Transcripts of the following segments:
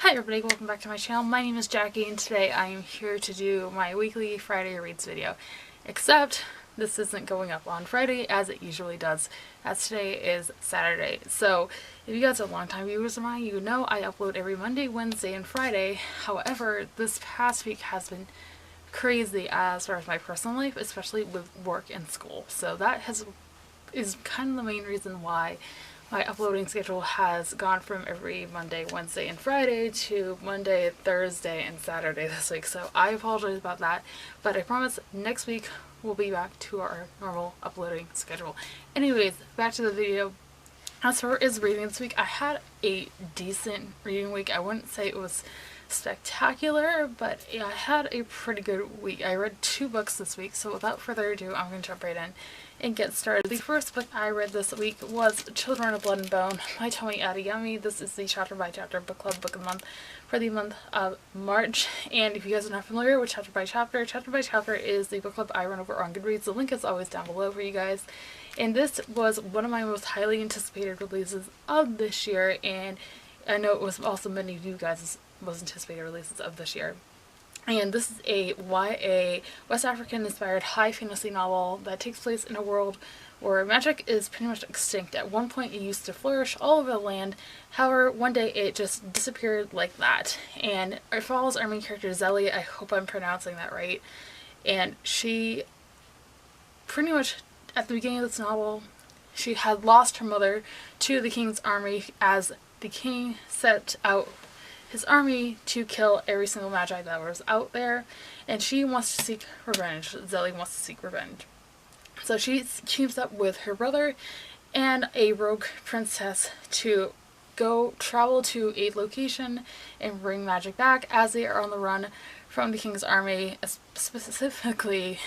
Hi everybody, welcome back to my channel. My name is Jackie and today I am here to do my weekly Friday reads video. Except this isn't going up on Friday as it usually does, as today is Saturday. So if you guys are longtime viewers of mine, you know I upload every Monday, Wednesday, and Friday. However, this past week has been crazy as far as my personal life, especially with work and school. So that is kind of the main reason why my uploading schedule has gone from every Monday, Wednesday, and Friday to Monday, Thursday, and Saturday this week. So I apologize about that, but I promise next week we'll be back to our normal uploading schedule. Anyways, back to the video. As far as reading this week, I had a decent reading week. I wouldn't say it was spectacular, but yeah, I had a pretty good week. I read 2 books this week, so without further ado, I'm going to jump right in and get started. The first book I read this week was Children of Blood and Bone by Tomi Adeyemi. This is the chapter by chapter book club book of the month for the month of March. And if you guys are not familiar with chapter by chapter is the book club I run over on Goodreads. The link is always down below for you guys. And this was one of my most highly anticipated releases of this year, and I know it was also many of you guys' most anticipated releases of this year. And this is a YA West African inspired high fantasy novel that takes place in a world where magic is pretty much extinct. At one point it used to flourish all over the land, however one day it just disappeared like that. And it follows our main character Zelly, I hope I'm pronouncing that right, and she pretty much at the beginning of this novel she had lost her mother to the king's army as the king set out his army to kill every single magi that was out there, and she wants to seek revenge. Zelly wants to seek revenge. So she teams up with her brother and a rogue princess to go travel to a location and bring magic back as they are on the run from the king's army, specifically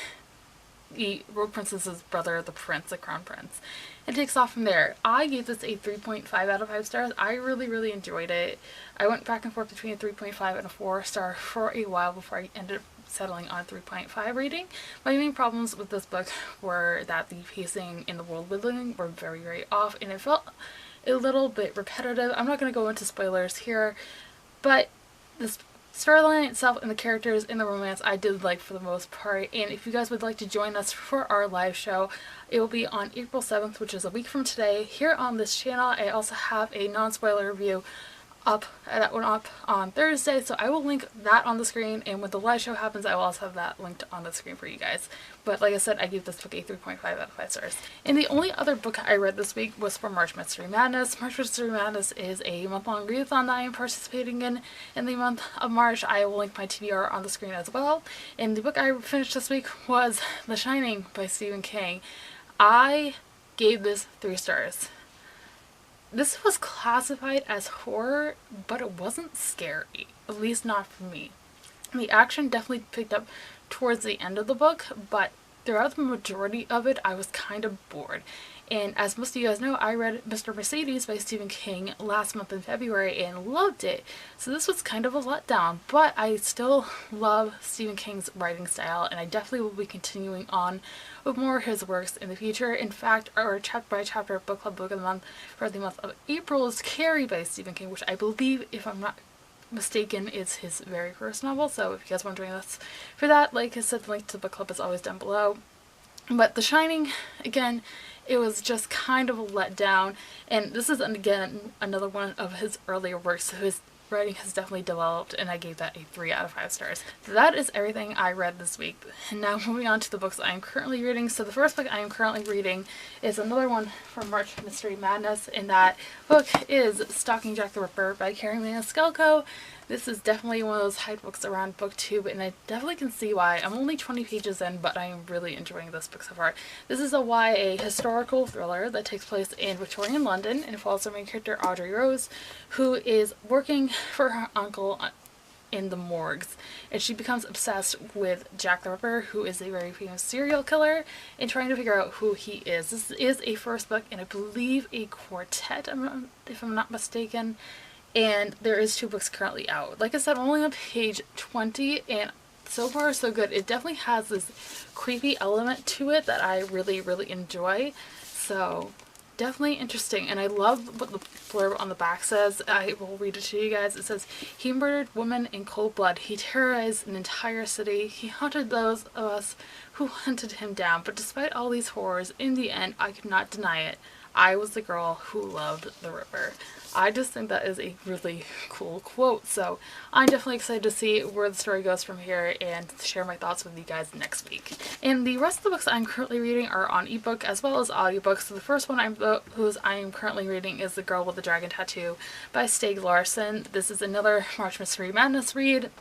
the rogue princess's brother, the prince, the crown prince. It takes off from there. I gave this a 3.5 out of 5 stars. I really enjoyed it. I went back and forth between a 3.5 and a 4 star for a while before I ended up settling on a 3.5 rating. My main problems with this book were that the pacing in the world building were very off, and it felt a little bit repetitive. I'm not going to go into spoilers here, but this storyline itself and the characters in the romance I did like for the most part. And if you guys would like to join us for our live show, it will be on April 7th, which is a week from today, here on this channel. I also have a non-spoiler review up, that went up on Thursday, so I will link that on the screen, and when the live show happens I will also have that linked on the screen for you guys. But like I said, I gave this book a 3.5 out of 5 stars. And the only other book I read this week was for March Mystery Madness. March Mystery Madness is a month-long readathon that I am participating in the month of March. I will link my TBR on the screen as well. And the book I finished this week was The Shining by Stephen King. I gave this 3 stars. This was classified as horror, but it wasn't scary, at least not for me. The action definitely picked up towards the end of the book, but throughout the majority of it I was kind of bored. And as most of you guys know, I read Mr. Mercedes by Stephen King last month in February and loved it. So this was kind of a letdown, but I still love Stephen King's writing style, and I definitely will be continuing on with more of his works in the future. In fact, our chapter by chapter book club book of the month for the month of April is Carrie by Stephen King, which I believe, if I'm not mistaken, is his very first novel. So if you guys want to join us for that, like I said, the link to the book club is always down below. But The Shining, again, it was just kind of a letdown, and this is again another one of his earlier works, so his writing has definitely developed, and I gave that a 3 out of 5 stars. So that is everything I read this week. And now moving on to the books I am currently reading. So the first book I am currently reading is another one from March Mystery Madness, and that book is Stalking Jack the Ripper by Carrie Maniscalco. This is definitely one of those hype books around booktube, and I definitely can see why. I'm only 20 pages in, but I am really enjoying this book so far. This is a YA historical thriller that takes place in Victorian London and follows our main character Audrey Rose, who is working for her uncle in the morgues, and she becomes obsessed with Jack the Ripper, who is a very famous serial killer, and trying to figure out who he is. This is a first book, and I believe a quartet, if I'm not mistaken. And there is 2 books currently out. Like I said, I'm only on page 20, and so far so good. It definitely has this creepy element to it that I really enjoy. So definitely interesting, and I love what the blurb on the back says. I will read it to you guys. It says, "He murdered women in cold blood. He terrorized an entire city. He haunted those of us who hunted him down. But despite all these horrors, in the end, I could not deny it. I was the girl who loved the river." I just think that is a really cool quote, so I'm definitely excited to see where the story goes from here and share my thoughts with you guys next week. And the rest of the books I'm currently reading are on ebook as well as audiobooks. So the first one I'm currently reading is The Girl with the Dragon Tattoo by Stieg Larsson. This is another March Mystery Madness read.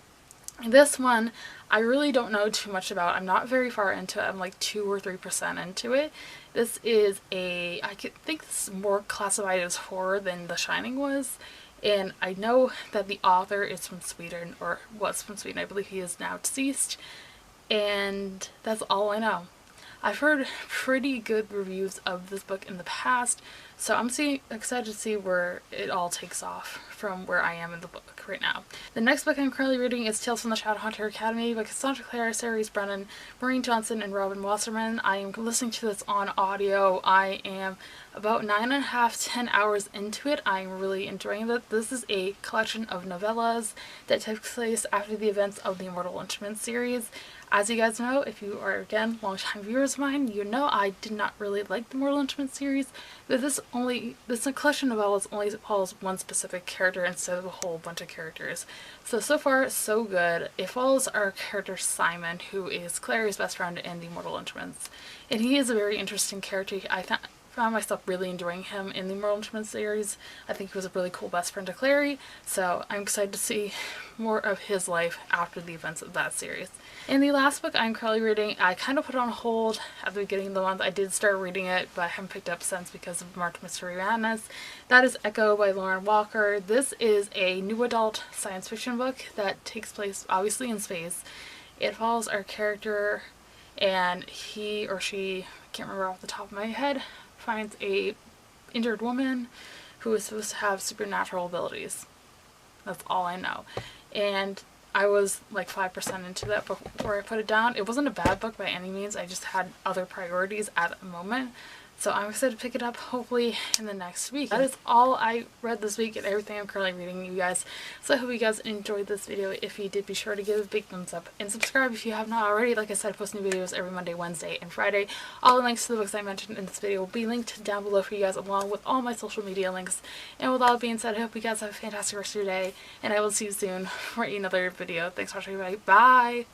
This one, I really don't know too much about. I'm not very far into it. I'm like 2 or 3% into it. This is I think this is more classified as horror than The Shining was. And I know that the author is from Sweden, or was from Sweden. I believe he is now deceased. And that's all I know. I've heard pretty good reviews of this book in the past, so I'm excited to see where it all takes off from where I am in the book right now. The next book I'm currently reading is Tales from the Shadowhunter Academy by Cassandra Clare, Sarah Brennan, Maureen Johnson, and Robin Wasserman. I am listening to this on audio. I am about 9.5 to 10 hours into it. I'm really enjoying it. This is a collection of novellas that takes place after the events of the Immortal Instruments series. As you guys know, if you are, again, longtime viewers of mine, you know I did not really like the Immortal Instruments series, but this collection of novellas only follows one specific character instead of a whole bunch of characters. So far, so good. It follows our character Simon, who is Clary's best friend in the Immortal Instruments, and he is a very interesting character. I found myself really enjoying him in the Immortal Instruments series. I think he was a really cool best friend to Clary, so I'm excited to see more of his life after the events of that series. And the last book I'm currently reading, I kind of put on hold at the beginning of the month. I did start reading it, but I haven't picked up since because of March Mystery Madness. That is Echo by Lauren Walker. This is a new adult science fiction book that takes place obviously in space. It follows our character, and he or she, I can't remember off the top of my head, finds a injured woman who is supposed to have supernatural abilities. That's all I know. And I was like 5% into that before I put it down. It wasn't a bad book by any means. I just had other priorities at the moment. So I'm excited to pick it up hopefully in the next week. That is all I read this week and everything I'm currently reading, you guys. So I hope you guys enjoyed this video. If you did, be sure to give it a big thumbs up and subscribe if you have not already. Like I said, I post new videos every Monday, Wednesday, and Friday. All the links to the books I mentioned in this video will be linked down below for you guys, along with all my social media links. And with all that being said, I hope you guys have a fantastic rest of your day, and I will see you soon for another video. Thanks for watching, everybody. Bye!